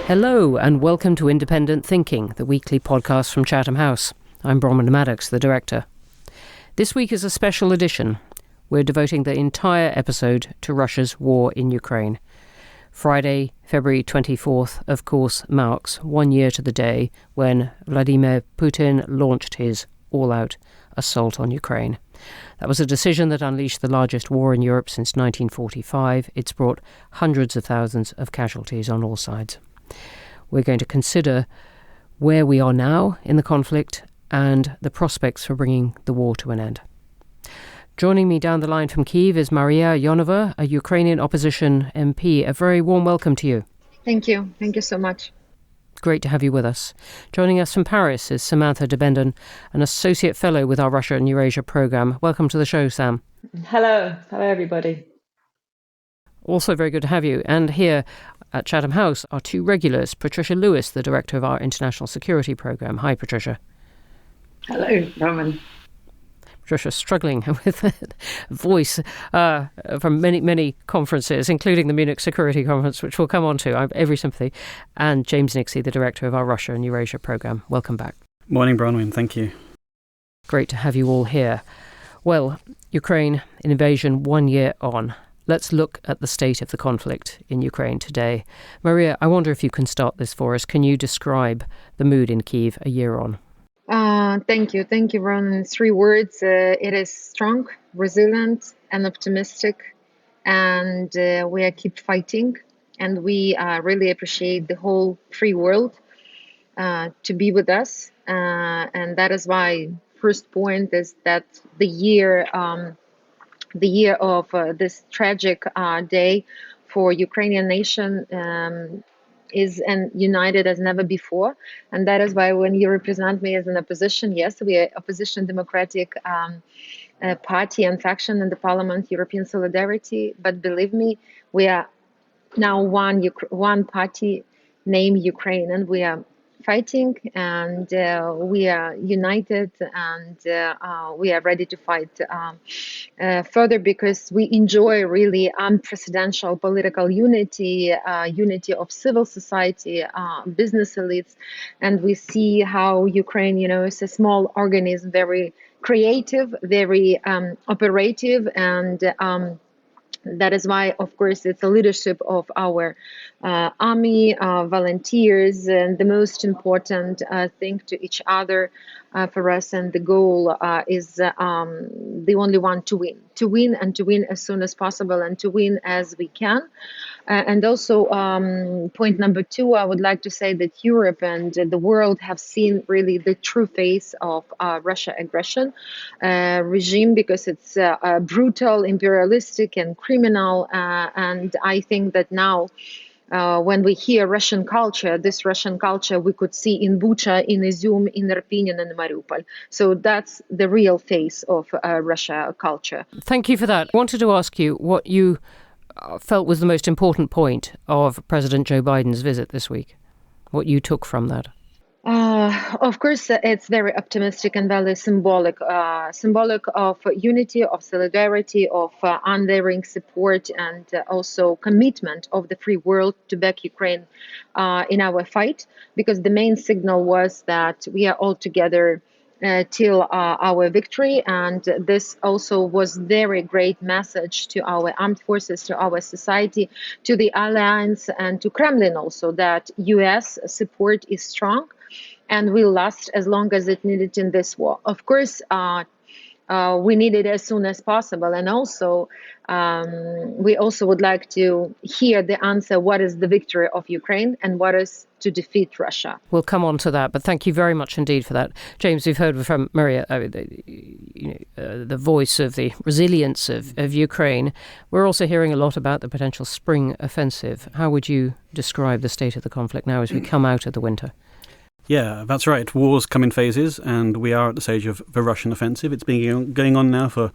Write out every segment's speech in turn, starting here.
Hello and welcome to Independent Thinking, the weekly podcast from Chatham House. I'm Bronwen, the director. This week is a special edition. We're devoting the entire episode to Russia's war in Ukraine. Friday, February 24th, of course, marks 1 year to the day when Vladimir Putin launched his all-out assault on Ukraine. That was a decision that unleashed the largest war in Europe since 1945. It's brought hundreds of thousands of casualties on all sides. We're going to consider where we are now in the conflict and the prospects for bringing the war to an end. Joining me down the line from Kyiv is Mariya Ionova, a Ukrainian opposition MP. A very warm welcome to you. Thank you. Thank you so much. Great to have you with us. Joining us from Paris is Samantha de Bendern, an associate fellow with our Russia and Eurasia programme. Welcome to the show, Sam. Hello. Hello, everybody. Also very good to have you. And here at Chatham House are two regulars, Patricia Lewis, the director of our International Security Programme. Hi, Patricia. Hello, Roman. Patricia struggling with voice from many conferences, including the Munich Security Conference, which we'll come on to. I have every sympathy. And James Nixey, the director of our Russia and Eurasia Programme. Welcome back. Morning, Bronwen. Thank you. Great to have you all here. Well, Ukraine, an invasion 1 year on. Let's look at the state of the conflict in Ukraine today. Mariya, I wonder if you can start this for us. Can you describe the mood in Kyiv a year on? Thank you. Thank you, Ron. In 3 words, it is strong, resilient, and optimistic. And we keep fighting. And we really appreciate the whole free world to be with us. And that is why first point is that the year of this tragic day for Ukrainian nation is united as never before. And that is why when you represent me as an opposition, yes, we are opposition democratic party and faction in the parliament, European Solidarity. But believe me, we are now one party named Ukraine, and we are fighting, and we are united, and we are ready to fight further, because we enjoy really unprecedented political unity of civil society, business elites, and we see how Ukraine, is a small organism, very creative, very operative, and that is why, of course, it's the leadership of our army, volunteers, and the most important thing to each other for us. And the goal is the only one to win and to win as soon as possible, and to win as we can. And also, point number 2, I would like to say that Europe and the world have seen really the true face of Russia aggression regime, because it's brutal, imperialistic, and criminal. And I think that now, when we hear Russian culture, this Russian culture we could see in Bucha, in Izum, in Irpin, and in Mariupol. So that's the real face of Russia culture. Thank you for that. I wanted to ask you what you felt was the most important point of President Joe Biden's visit this week, what you took from that. Of course, it's very optimistic and very symbolic of unity, of solidarity, of unwavering support, and also commitment of the free world to back Ukraine in our fight, because the main signal was that we are all together till our victory. And this also was very great message to our armed forces, to our society, to the alliance, and to Kremlin also, that US support is strong and will last as long as it needed in this war. Of course, we need it as soon as possible. And also, we also would like to hear the answer, what is the victory of Ukraine and what is to defeat Russia. We'll come on to that, but thank you very much indeed for that. James, we've heard from Mariya, the voice of the resilience of Ukraine. We're also hearing a lot about the potential spring offensive. How would you describe the state of the conflict now as we come out of the winter? Yeah, that's right. Wars come in phases, and we are at the stage of the Russian offensive. It's been going on now for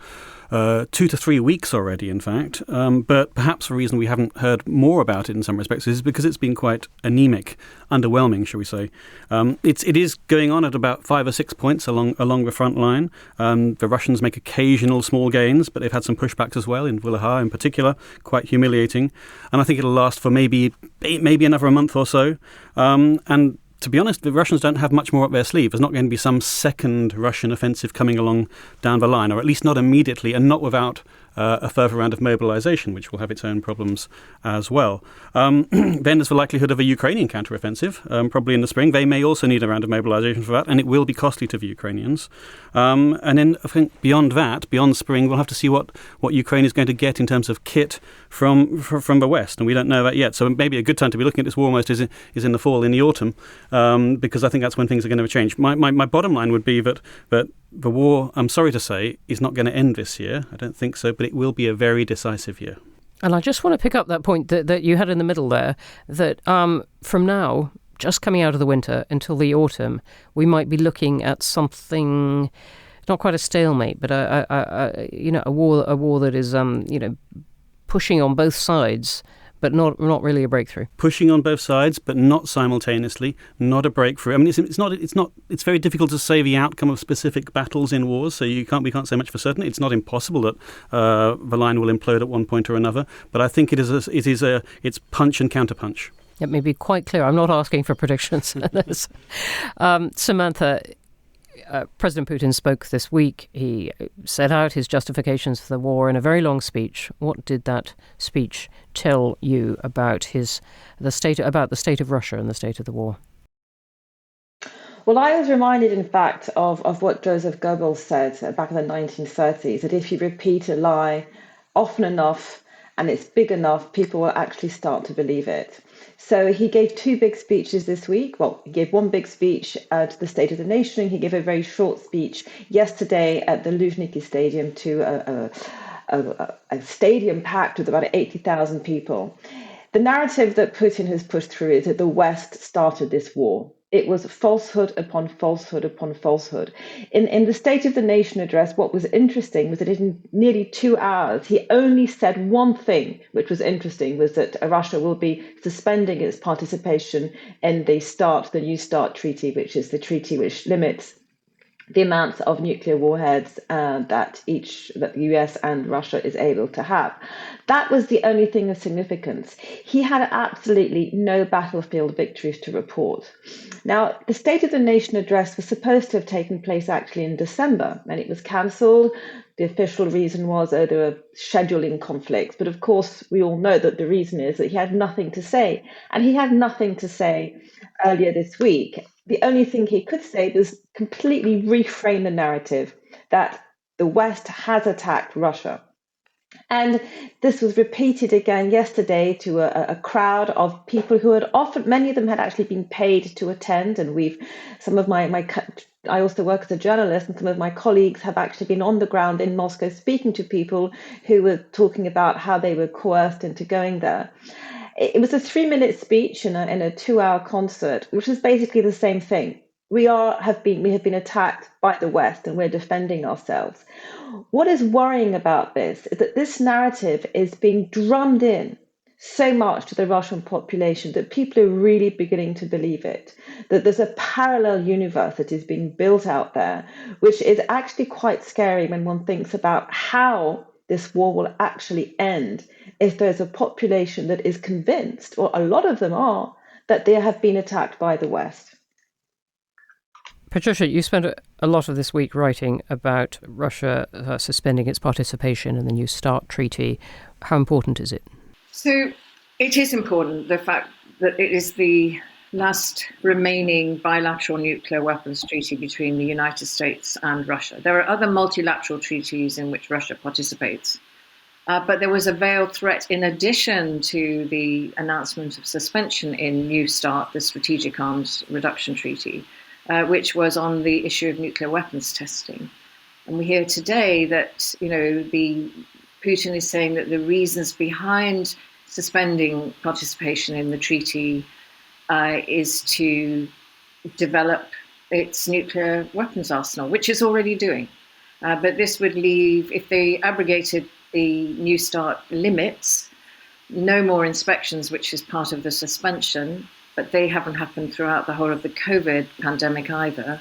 2 to 3 weeks already, in fact. But perhaps the reason we haven't heard more about it in some respects is because it's been quite anemic, underwhelming, shall we say. It is going on at about 5 or 6 points along the front line. The Russians make occasional small gains, but they've had some pushbacks as well, in Volha in particular, quite humiliating. And I think it'll last for maybe another month or so. And to be honest, the Russians don't have much more up their sleeve. There's not going to be some second Russian offensive coming along down the line, or at least not immediately, and not without a further round of mobilization, which will have its own problems as well. Then there's the likelihood of a Ukrainian counteroffensive, probably in the spring. They may also need a round of mobilization for that, and it will be costly to the Ukrainians. And then I think beyond that, beyond spring, we'll have to see what Ukraine is going to get in terms of kit from the West, and we don't know that yet. So maybe a good time to be looking at this war almost is in the fall, in the autumn, because I think that's when things are going to change. My bottom line would be that the war, I'm sorry to say, is not going to end this year. I don't think so, but it will be a very decisive year. And I just want to pick up that point that you had in the middle there, that from now, just coming out of the winter until the autumn, we might be looking at something, not quite a stalemate, but a war that is pushing on both sides, but not really a breakthrough. Pushing on both sides, but not simultaneously, not a breakthrough. I mean, it's very difficult to say the outcome of specific battles in wars, so we can't say much for certain. It's not impossible that the line will implode at one point or another, but I think it's punch and counterpunch. Let me be quite clear. I'm not asking for predictions. Samantha, President Putin spoke this week. He set out his justifications for the war in a very long speech. What did that speech tell you about the state of Russia and the state of the war? Well, I was reminded, in fact, of what Joseph Goebbels said back in the 1930s, that if you repeat a lie often enough and it's big enough, people will actually start to believe it. So he gave 2 big speeches this week. Well, he gave one big speech to the State of the Nation. He gave a very short speech yesterday at the Luzhniki Stadium to a stadium packed with about 80,000 people. The narrative that Putin has pushed through is that the West started this war. It was falsehood upon falsehood upon falsehood. In the State of the Nation address, what was interesting was that in nearly 2 hours, he only said one thing, which was interesting, was that Russia will be suspending its participation in the New START treaty, which is the treaty which limits the amounts of nuclear warheads that the US and Russia is able to have. That was the only thing of significance. He had absolutely no battlefield victories to report. Now, the State of the Nation address was supposed to have taken place actually in December, and it was cancelled. The official reason was there were scheduling conflicts. But of course, we all know that the reason is that he had nothing to say. And he had nothing to say earlier this week. The only thing he could say was completely reframe the narrative that the West has attacked Russia. And this was repeated again yesterday to a crowd of people who had often, many of them had actually been paid to attend. And I also work as a journalist, and some of my colleagues have actually been on the ground in Moscow speaking to people who were talking about how they were coerced into going there. It was a 3-minute speech in a 2-hour concert, which is basically the same thing. We have been attacked by the West, and we're defending ourselves. What is worrying about this is that this narrative is being drummed in so much to the Russian population that people are really beginning to believe it, that there's a parallel universe that is being built out there, which is actually quite scary when one thinks about how this war will actually end if there's a population that is convinced, or a lot of them are, that they have been attacked by the West. Patricia, you spent a lot of this week writing about Russia suspending its participation in the New START treaty. How important is it? So it is important, the fact that it is the last remaining bilateral nuclear weapons treaty between the United States and Russia. There are other multilateral treaties in which Russia participates, but there was a veiled threat in addition to the announcement of suspension in New START, the Strategic Arms Reduction Treaty, which was on the issue of nuclear weapons testing. And we hear today that, Putin is saying that the reasons behind suspending participation in the treaty is to develop its nuclear weapons arsenal, which it's already doing. But this would leave, if they abrogated the New START limits, no more inspections, which is part of the suspension, but they haven't happened throughout the whole of the COVID pandemic either.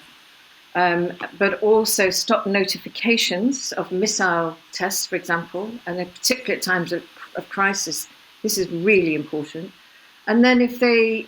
But also stop notifications of missile tests, for example, and in particular at times of crisis. This is really important. And then if they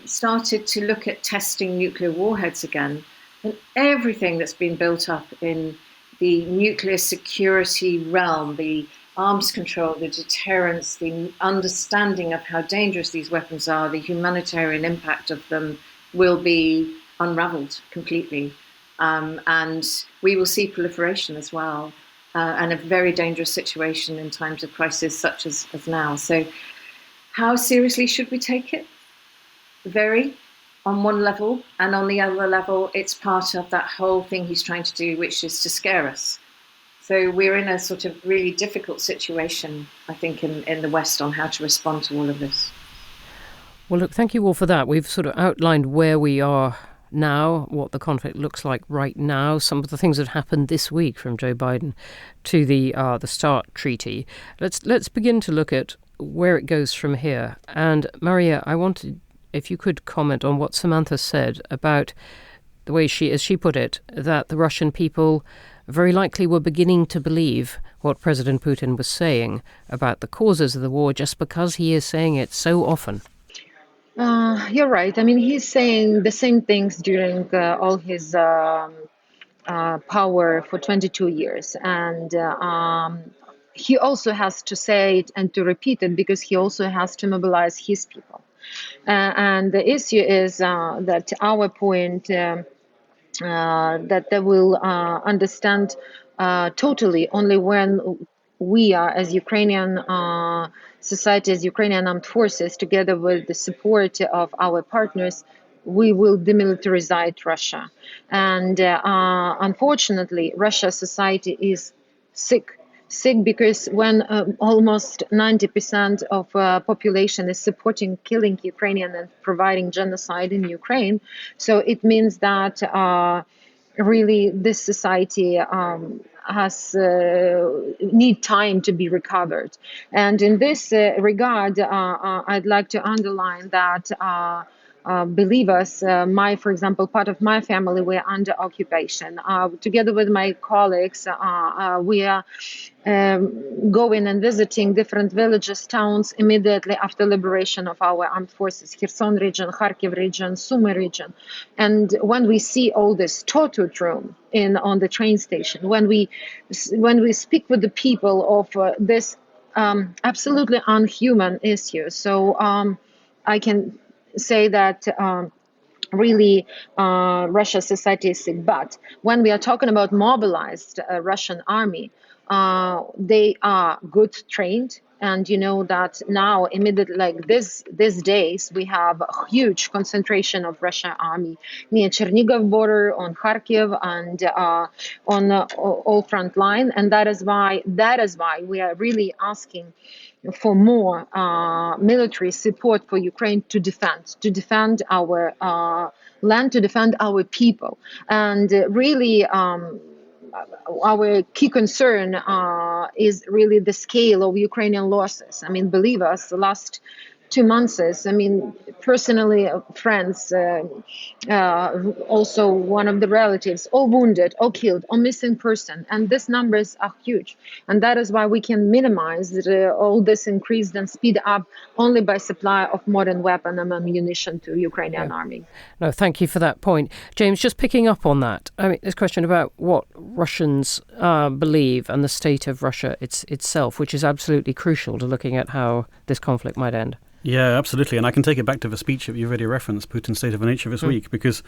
started to look at testing nuclear warheads again, then everything that's been built up in the nuclear security realm, the arms control, the deterrence, the understanding of how dangerous these weapons are, the humanitarian impact of them will be unraveled completely. And we will see proliferation as well, and a very dangerous situation in times of crisis such as now. So how seriously should we take it? Very, on one level, and on the other level, it's part of that whole thing he's trying to do, which is to scare us. So we're in a sort of really difficult situation, I think, in the West on how to respond to all of this. Well, look, thank you all for that. We've sort of outlined where we are now, what the conflict looks like right now, some of the things that happened this week from Joe Biden to the START treaty. Let's begin to look at where it goes from here. And Mariya, I wanted, if you could comment on what Samantha said about the way as she put it, that the Russian people very likely were beginning to believe what President Putin was saying about the causes of the war just because he is saying it so often. You're right. I mean, he's saying the same things during all his power for 22 years. And he also has to say it and to repeat it because he also has to mobilize his people. And the issue is that our point that they will understand totally only when we are, as Ukrainian society, as Ukrainian armed forces, together with the support of our partners, we will demilitarize Russia. And unfortunately, Russia's society is sick because when almost 90% of population is supporting killing Ukrainian and providing genocide in Ukraine, so it means that really this society has need time to be recovered. And in this regard, I'd like to underline that believe us, for example, part of my family, we're under occupation. Together with my colleagues, we are going and visiting different villages, towns immediately after liberation of our armed forces, Kherson region, Kharkiv region, Sumy region. And when we see all this tortured room on the train station, when we speak with the people of this absolutely unhuman issue, so I can say that really Russia's society is sick. But when we are talking about mobilized Russian army, they are good trained. And you know that now, immediately, like these days, we have a huge concentration of Russian army near Chernigov border, on Kharkiv, and on all front line. And that is why we are really asking for more military support for Ukraine to defend our land, to defend our people. And really, our key concern is really the scale of Ukrainian losses. I mean, believe us, the last 2 months, I mean, personally, friends, also one of the relatives, all wounded, all killed, all missing person. And these numbers are huge. And that is why we can minimize all this increase and speed up only by supply of modern weapon and ammunition to Ukrainian army. No, thank you for that point. James, just picking up on that, I mean, this question about what Russians believe and the state of Russia itself, which is absolutely crucial to looking at how this conflict might end. Yeah, absolutely. And I can take it back to the speech that you've already referenced, Putin's State of the Nature this week, because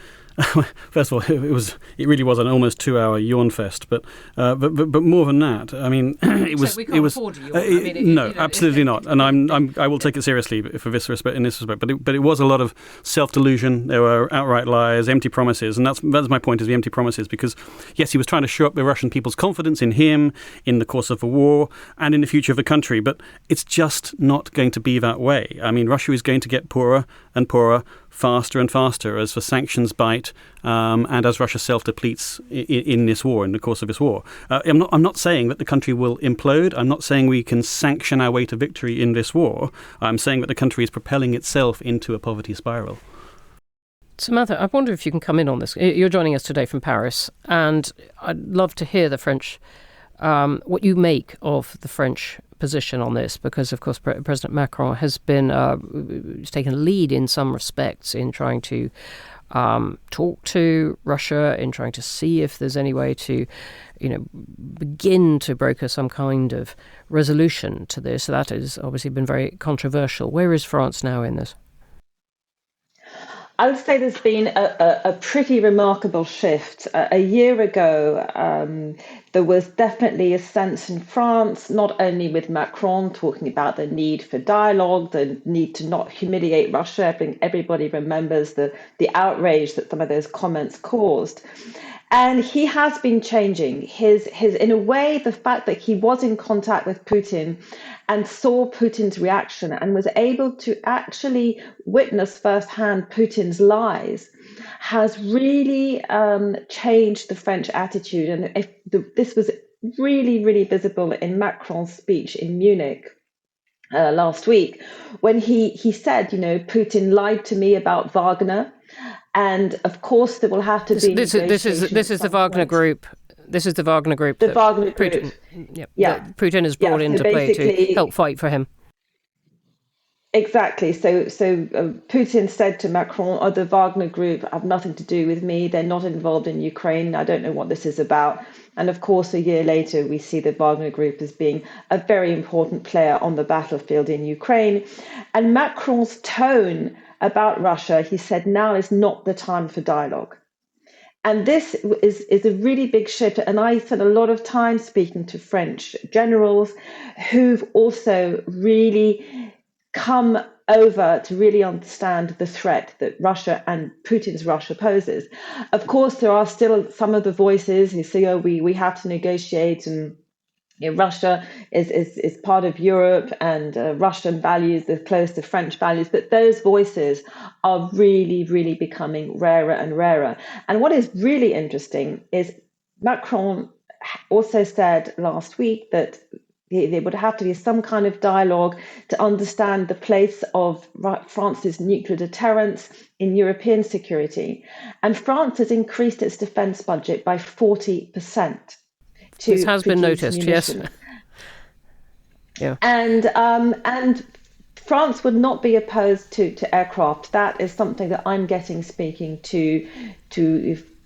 first of all, it really was an almost 2-hour yawn fest. But more than that, I mean, it was. So we can't afford to yawn. No, absolutely not. And I will take it seriously for this respect. In this respect, but it was a lot of self-delusion. There were outright lies, empty promises, and that's my point: is the empty promises. Because yes, he was trying to show up the Russian people's confidence in him, in the course of the war, and in the future of the country. But it's just not going to be that way. I mean, Russia is going to get poorer and poorer, faster and faster as the sanctions bite, and as Russia self-depletes in this war, in the course of this war. I'm not saying that the country will implode. I'm not saying we can sanction our way to victory in this war. I'm saying that the country is propelling itself into a poverty spiral. Samantha, I wonder if you can come in on this. You're joining us today from Paris, and I'd love to hear the French, what you make of the French position on this, because, of course, President Macron has been taken a lead in some respects in trying to talk to Russia, in trying to see if there's any way to, begin to broker some kind of resolution to this. So that has obviously been very controversial. Where is France now in this? I would say there's been a pretty remarkable shift. A year ago, there was definitely a sense in France, not only with Macron talking about the need for dialogue, the need to not humiliate Russia. I think everybody remembers the outrage that some of those comments caused. And he has been changing his in a way, the fact that he was in contact with Putin and saw Putin's reaction and was able to actually witness firsthand Putin's lies has really changed the French attitude. And this was really, really visible in Macron's speech in Munich last week, when he said, Putin lied to me about Wagner. And of course, there will have to be. This is the Wagner group. This is the Wagner group. The Wagner group. That Putin has brought into play to help fight for him. Exactly. So Putin said to Macron, the Wagner group have nothing to do with me. They're not involved in Ukraine. I don't know what this is about. And of course, a year later, we see the Wagner group as being a very important player on the battlefield in Ukraine. And Macron's tone about Russia, he said, now is not the time for dialogue. And this is a really big shift. And I spent a lot of time speaking to French generals who've also really come over to really understand the threat that Russia and Putin's Russia poses. Of course, there are still some of the voices who say, we have to negotiate, and Russia is part of Europe, and Russian values are close to French values. But those voices are really, really becoming rarer and rarer. And what is really interesting is Macron also said last week that there would have to be some kind of dialogue to understand the place of France's nuclear deterrence in European security. And France has increased its defence budget by 40%. This has been noticed, munitions. Yes. Yeah. And France would not be opposed to aircraft. That is something that I'm getting speaking to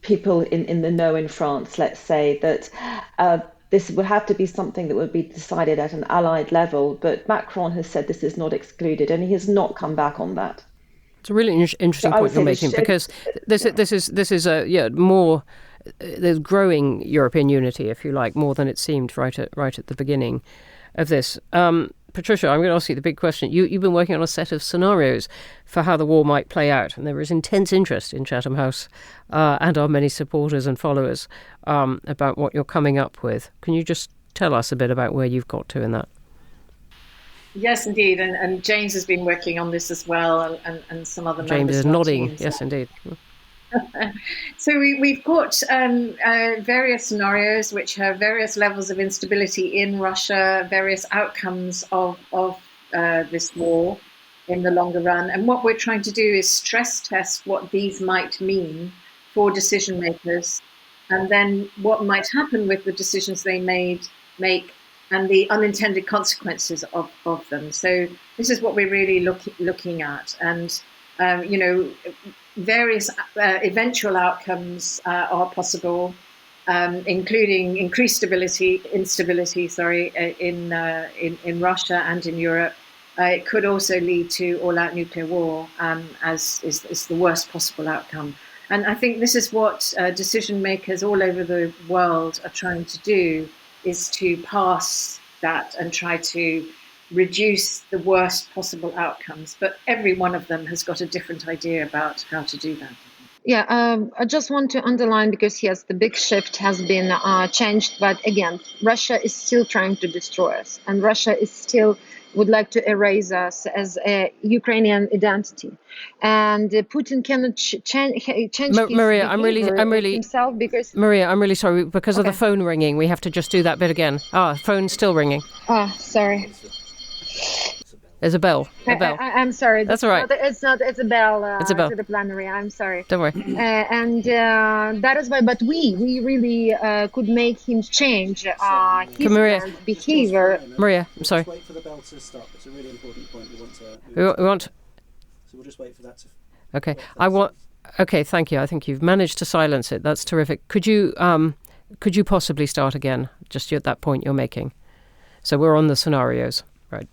people in the know in France, let's say, that this would have to be something that would be decided at an allied level. But Macron has said this is not excluded, and he has not come back on that. It's a really interesting point you're making, because this is a more. There's growing European unity, if you like, more than it seemed right at the beginning of this. Patricia, I'm going to ask you the big question. You've been working on a set of scenarios for how the war might play out, and there is intense interest in Chatham House and our many supporters and followers about what you're coming up with. Can you just tell us a bit about where you've got to in that? Yes, indeed, and James has been working on this as well, and some other members. James is nodding. Yes, indeed. So we've got various scenarios which have various levels of instability in Russia, various outcomes of this war in the longer run. And what we're trying to do is stress test what these might mean for decision makers, and then what might happen with the decisions they make and the unintended consequences of them. So this is what we're really looking at. And, various eventual outcomes are possible, including increased instability in Russia and in Europe. It could also lead to all-out nuclear war, as is the worst possible outcome. And I think this is what decision makers all over the world are trying to do, is to pass that and try to reduce the worst possible outcomes. But every one of them has got a different idea about how to do that. Yeah, I just want to underline because yes, the big shift has been changed, but again, Russia is still trying to destroy us, and Russia is still would like to erase us as a Ukrainian identity, and Putin cannot change his Mariya, behavior himself because Mariya, I'm really sorry because of the okay. phone ringing. We have to just do that bit again. Phone's still ringing. Sorry. There's a bell. I'm sorry. That's all right. It's a bell. It's a bell. To the plenary. I'm sorry. Don't worry. And that is why. But we really could make him change his behavior. Mariya, I'm sorry. Wait for the bell to stop. It's a really important point. We want. So we'll just wait for that to. Okay. Okay. Thank you. I think you've managed to silence it. That's terrific. Could you possibly start again? Just at that point you're making. So we're on the scenarios, right?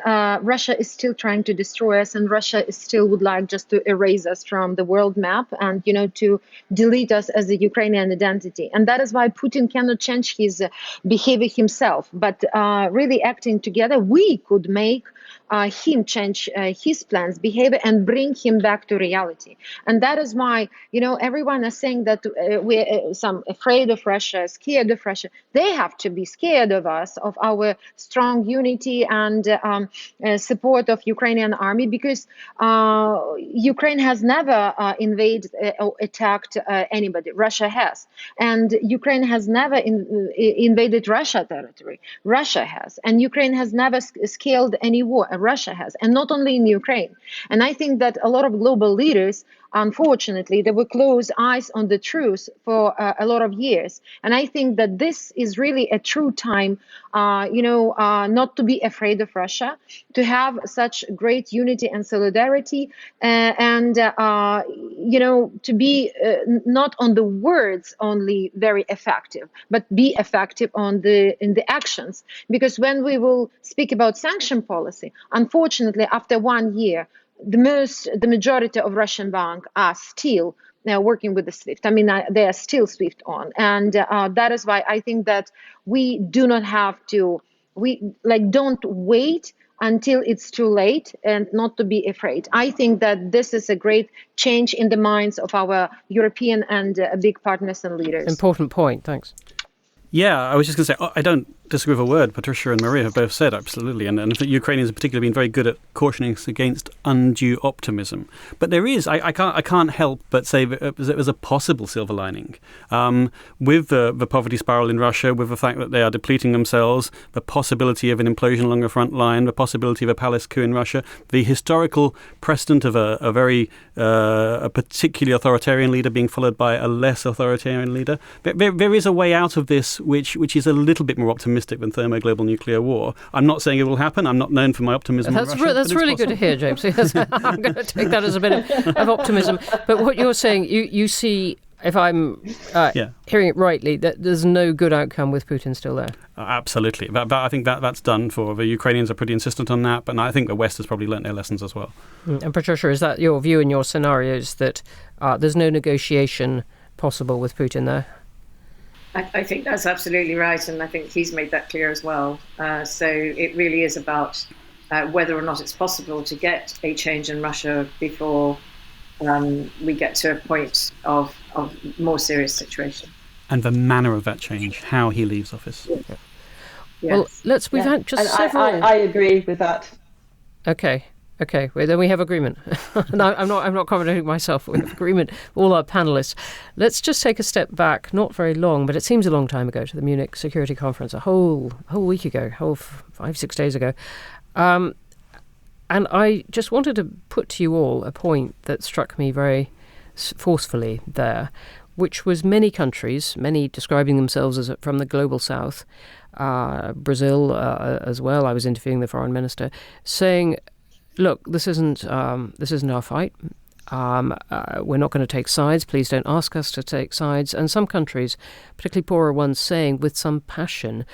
Russia is still trying to destroy us, and Russia is still would like just to erase us from the world map and, to delete us as a Ukrainian identity. And that is why Putin cannot change his behavior himself. But really acting together, we could make him change his plans, behavior, and bring him back to reality. And that is why, everyone is saying that we're some afraid of Russia, scared of Russia. They have to be scared of us, of our strong unity and support of Ukrainian army, because Ukraine has never invaded or attacked anybody. Russia has. And Ukraine has never invaded Russia territory. Russia has. And Ukraine has never scaled any war. Russia has. And not only in Ukraine. And I think that a lot of global leaders, unfortunately, they will close eyes on the truth for a lot of years. And I think that this is really a true time, not to be afraid of Russia, to have such great unity and solidarity, and to be not on the words only very effective, but be effective in the actions. Because when we will speak about sanction policy, unfortunately, after 1 year, the majority of Russian banks are still working with the SWIFT. I mean, they are still SWIFT on. And that is why I think that we do not have to, don't wait until it's too late and not to be afraid. I think that this is a great change in the minds of our European and big partners and leaders. Important point. Thanks. Yeah, I was just going to say, I don't disagree with a word Patricia and Mariya have both said, absolutely. And the Ukrainians in particular have been very good at cautioning us against undue optimism. But there is, I can't help but say that there's a possible silver lining. With the poverty spiral in Russia, with the fact that they are depleting themselves, the possibility of an implosion along the front line, the possibility of a palace coup in Russia, the historical precedent of a particularly authoritarian leader being followed by a less authoritarian leader. There is a way out of this which is a little bit more optimistic than thermoglobal nuclear war. I'm not saying it will happen. I'm not known for my optimism. That's really good to hear, James. I'm going to take that as a bit of optimism. But what you're saying, you see, if I'm hearing it rightly, that there's no good outcome with Putin still there. Absolutely. But I think that's done for. The Ukrainians are pretty insistent on that, but I think the West has probably learnt their lessons as well. And Patricia, is that your view in your scenarios, that there's no negotiation possible with Putin there? I think that's absolutely right, and I think he's made that clear as well. So it really is about whether or not it's possible to get a change in Russia before we get to a point of more serious situation. And the manner of that change, how he leaves office. Yes. Well, we've had just several. I agree with that. Okay, well, then we have agreement. No, I'm not commenting myself. We have agreement, all our panellists. Let's just take a step back, not very long, but it seems a long time ago, to the Munich Security Conference, a whole week ago, 5-6 days ago. And I just wanted to put to you all a point that struck me very forcefully there, which was many countries, many describing themselves as from the global south, Brazil as well, I was interviewing the foreign minister, saying, look, this isn't our fight. We're not going to take sides. Please don't ask us to take sides. And some countries, particularly poorer ones, saying with some passion,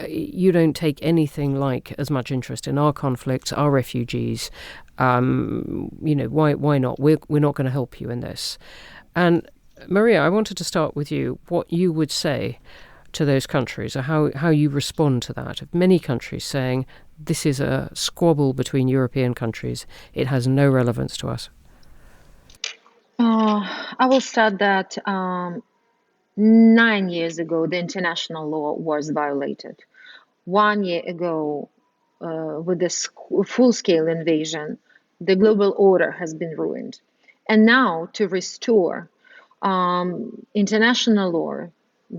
you don't take anything like as much interest in our conflicts, our refugees. Why not? We're not going to help you in this. And Mariya, I wanted to start with you. What you would say to those countries, or how you respond to that, of many countries saying this is a squabble between European countries. It has no relevance to us? I will start that 9 years ago, the international law was violated. 1 year ago, with this full-scale invasion, the global order has been ruined. And now to restore international law,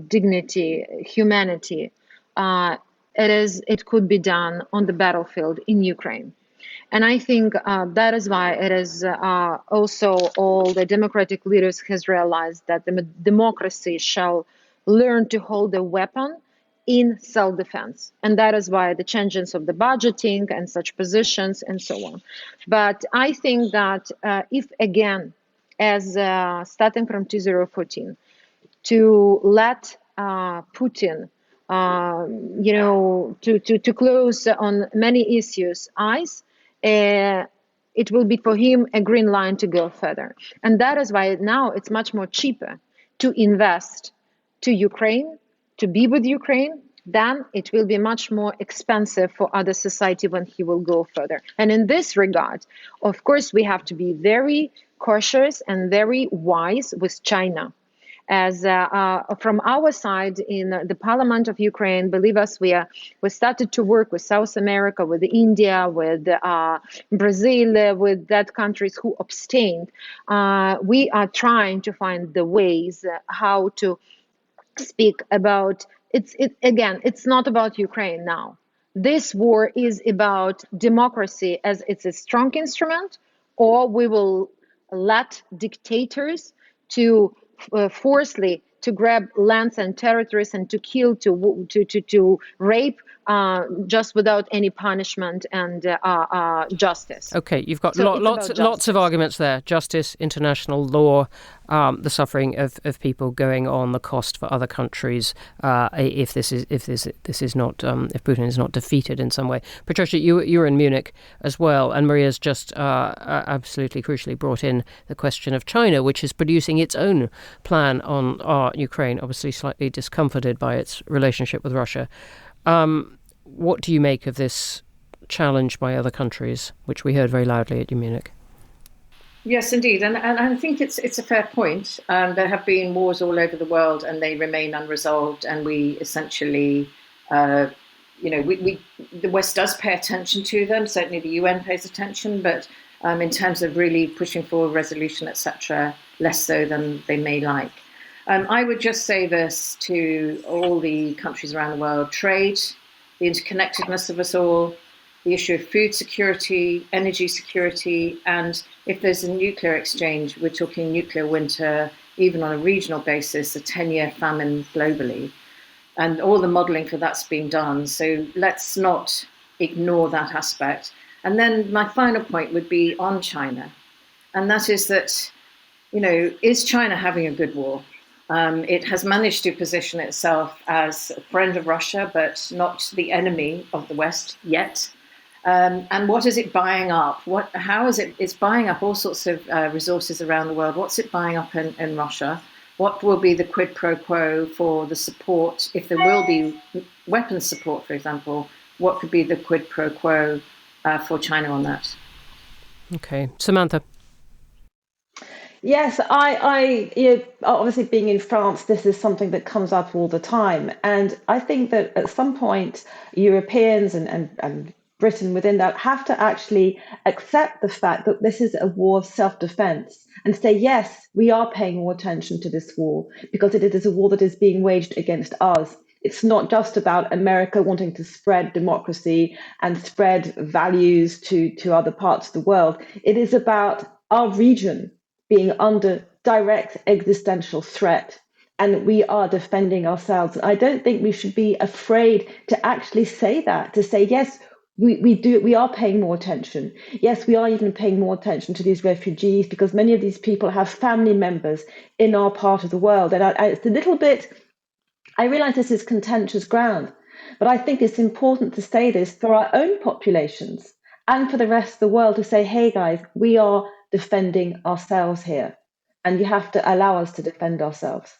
dignity, humanity, it could be done on the battlefield in Ukraine. And I think that is why it is also all the democratic leaders has realized that the democracy shall learn to hold a weapon in self-defense. And that is why the changes of the budgeting and such positions and so on. But I think that if again, as starting from 2014, to let Putin, to close on many issues eyes, it will be for him a green line to go further. And that is why now it's much more cheaper to invest to Ukraine, to be with Ukraine, than it will be much more expensive for other society when he will go further. And in this regard, of course, we have to be very cautious and very wise with China. As from our side in the Parliament of Ukraine, believe us, we started to work with South America, with India, with Brazil, with that countries who abstained. We are trying to find the ways how to speak about it's not about Ukraine now. This war is about democracy as it's a strong instrument, or we will let dictators to forcefully to grab lands and territories and to kill, to rape, just without any punishment and justice. Okay, you've got lots of arguments there: justice, international law, the suffering of people going on, the cost for other countries if Putin is not defeated in some way. Patricia, you were in Munich as well, and Maria's just absolutely crucially brought in the question of China, which is producing its own plan on Ukraine, obviously slightly discomforted by its relationship with Russia. What do you make of this challenge by other countries, which we heard very loudly at Munich? Yes, indeed. And I think it's a fair point. There have been wars all over the world and they remain unresolved. And we essentially, the West does pay attention to them. Certainly the UN pays attention. But in terms of really pushing for a resolution, etc., less so than they may like. I would just say this to all the countries around the world: trade, the interconnectedness of us all, the issue of food security, energy security, and if there's a nuclear exchange, we're talking nuclear winter, even on a regional basis, a 10-year famine globally. And all the modelling for that's being done. So let's not ignore that aspect. And then my final point would be on China. And that is that, is China having a good war? It has managed to position itself as a friend of Russia, but not the enemy of the West yet. And what is it buying up? How is it? It's buying up all sorts of resources around the world. What's it buying up in Russia? What will be the quid pro quo for the support? If there will be weapons support, for example, what could be the quid pro quo for China on that? Okay, Samantha. Yes, I obviously being in France, this is something that comes up all the time. And I think that at some point, Europeans and Britain within that have to actually accept the fact that this is a war of self-defense and say, yes, we are paying more attention to this war because it is a war that is being waged against us. It's not just about America wanting to spread democracy and spread values to other parts of the world. It is about our region being under direct existential threat, and we are defending ourselves. I don't think we should be afraid to actually say that, to say, yes, we are paying more attention. Yes, we are even paying more attention to these refugees because many of these people have family members in our part of the world. And it's a little bit, I realize this is contentious ground, but I think it's important to say this for our own populations and for the rest of the world to say, hey guys, we are defending ourselves here, and you have to allow us to defend ourselves.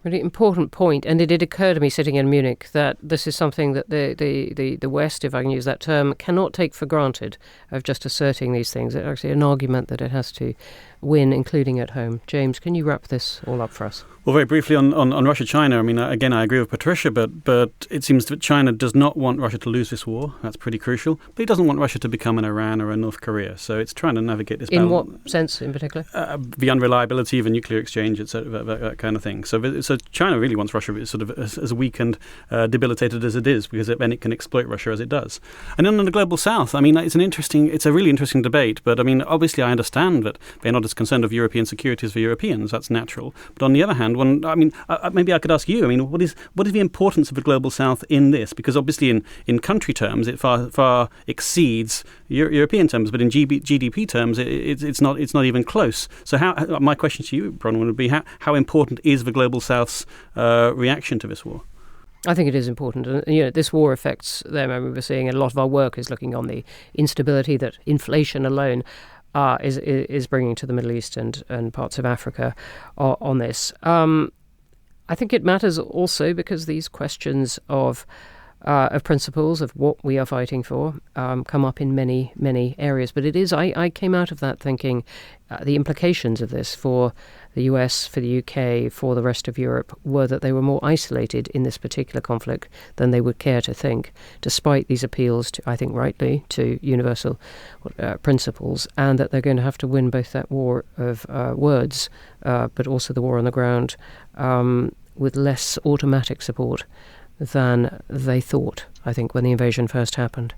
Really important point, and it did occur to me sitting in Munich that this is something that the West, if I can use that term, cannot take for granted of just asserting these things. It's actually an argument that it has to win, including at home. James, can you wrap this all up for us? Well, very briefly on Russia-China, I mean, again, I agree with Patricia, but it seems that China does not want Russia to lose this war. That's pretty crucial. But it doesn't want Russia to become an Iran or a North Korea. So it's trying to navigate this balance. In what sense in particular? The unreliability of a nuclear exchange, etc., that kind of thing. So China really wants Russia sort of as weak and debilitated as it is, because then it can exploit Russia as it does. And then on the global south, I mean, it's a really interesting debate. But I mean, obviously, I understand that they're not as concerned of European security as for Europeans. That's natural. But on the other hand, maybe I could ask you, I mean, what is the importance of the global south in this? Because obviously in country terms, it far exceeds European terms, but in GDP terms, it's not even close. So my question to you, Bronwen, would be how important is the global south's reaction to this war? I think it is important. And, this war affects them. I mean, we're seeing a lot of our work is looking on the instability that inflation alone is bringing to the Middle East and parts of Africa on this. I think it matters also because these questions of principles of what we are fighting for come up in many, many areas. But it is, I came out of that thinking the implications of this for the US, for the UK, for the rest of Europe were that they were more isolated in this particular conflict than they would care to think, despite these appeals, to, I think rightly, to universal principles, and that they're going to have to win both that war of words, but also the war on the ground with less automatic support than they thought, I think, when the invasion first happened.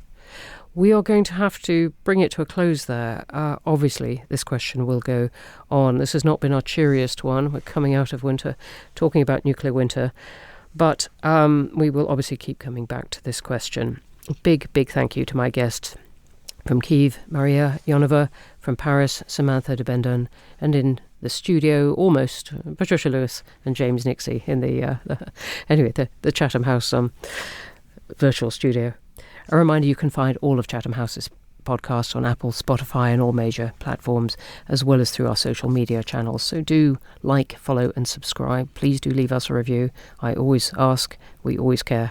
We are going to have to bring it to a close there. Obviously, this question will go on. This has not been our cheeriest one. We're coming out of winter, talking about nuclear winter. But we will obviously keep coming back to this question. Big, big thank you to my guests. From Kyiv, Mariya Ionova. From Paris, Samantha de Bendern. And in the studio, almost, Patricia Lewis and James Nixey in the Chatham House virtual studio. A reminder, you can find all of Chatham House's podcasts on Apple, Spotify and all major platforms, as well as through our social media channels. So do like, follow and subscribe. Please do leave us a review. I always ask, we always care.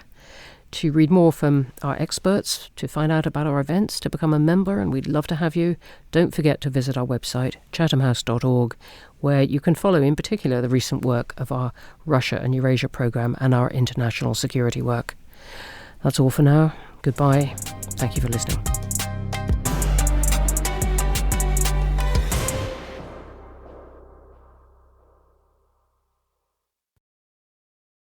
To read more from our experts, to find out about our events, to become a member, and we'd love to have you, don't forget to visit our website, chathamhouse.org, where you can follow in particular the recent work of our Russia and Eurasia programme and our international security work. That's all for now. Goodbye. Thank you for listening.